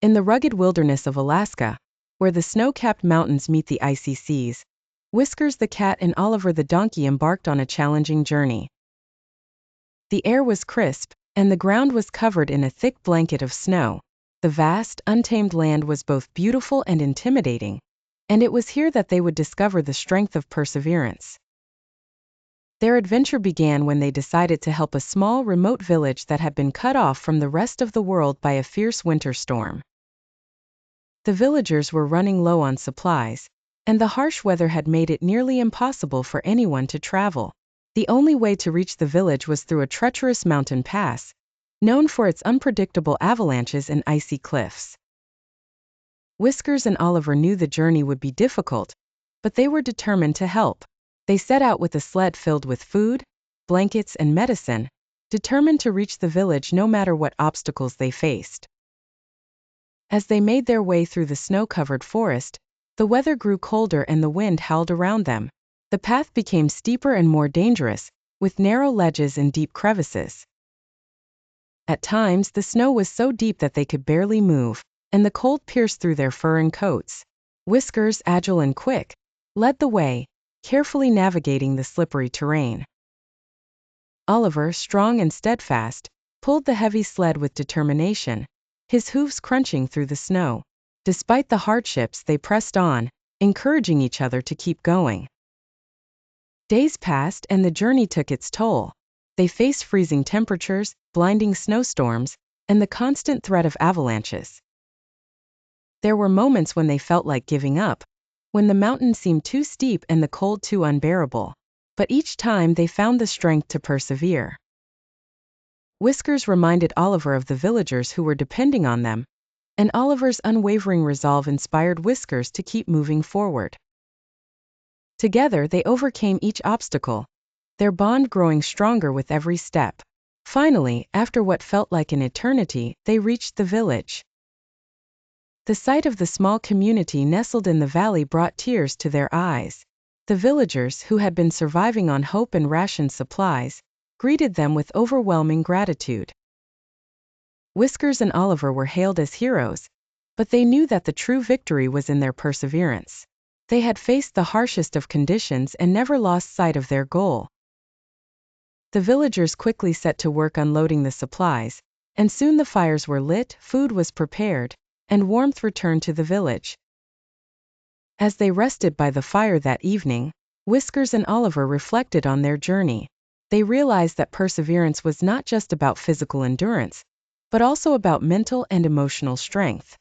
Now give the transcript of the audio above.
In the rugged wilderness of Alaska, where the snow-capped mountains meet the icy seas, Whiskers the cat and Oliver the donkey embarked on a challenging journey. The air was crisp, and the ground was covered in a thick blanket of snow. The vast, untamed land was both beautiful and intimidating, and it was here that they would discover the strength of perseverance. Their adventure began when they decided to help a small, remote village that had been cut off from the rest of the world by a fierce winter storm. The villagers were running low on supplies, and the harsh weather had made it nearly impossible for anyone to travel. The only way to reach the village was through a treacherous mountain pass, known for its unpredictable avalanches and icy cliffs. Whiskers and Oliver knew the journey would be difficult, but they were determined to help. They set out with a sled filled with food, blankets, and medicine, determined to reach the village no matter what obstacles they faced. As they made their way through the snow-covered forest, the weather grew colder and the wind howled around them. The path became steeper and more dangerous, with narrow ledges and deep crevices. At times, the snow was so deep that they could barely move, and the cold pierced through their fur and coats. Whiskers, agile and quick, led the way, carefully navigating the slippery terrain. Oliver, strong and steadfast, pulled the heavy sled with determination, his hooves crunching through the snow. Despite the hardships, they pressed on, encouraging each other to keep going. Days passed and the journey took its toll. They faced freezing temperatures, blinding snowstorms, and the constant threat of avalanches. There were moments when they felt like giving up, when the mountain seemed too steep and the cold too unbearable. But each time they found the strength to persevere. Whiskers reminded Oliver of the villagers who were depending on them, and Oliver's unwavering resolve inspired Whiskers to keep moving forward. Together they overcame each obstacle, their bond growing stronger with every step. Finally, after what felt like an eternity, they reached the village. The sight of the small community nestled in the valley brought tears to their eyes. The villagers, who had been surviving on hope and rationed supplies, greeted them with overwhelming gratitude. Whiskers and Oliver were hailed as heroes, but they knew that the true victory was in their perseverance. They had faced the harshest of conditions and never lost sight of their goal. The villagers quickly set to work unloading the supplies, and soon the fires were lit, food was prepared, and warmth returned to the village. As they rested by the fire that evening, Whiskers and Oliver reflected on their journey. They realized that perseverance was not just about physical endurance, but also about mental and emotional strength.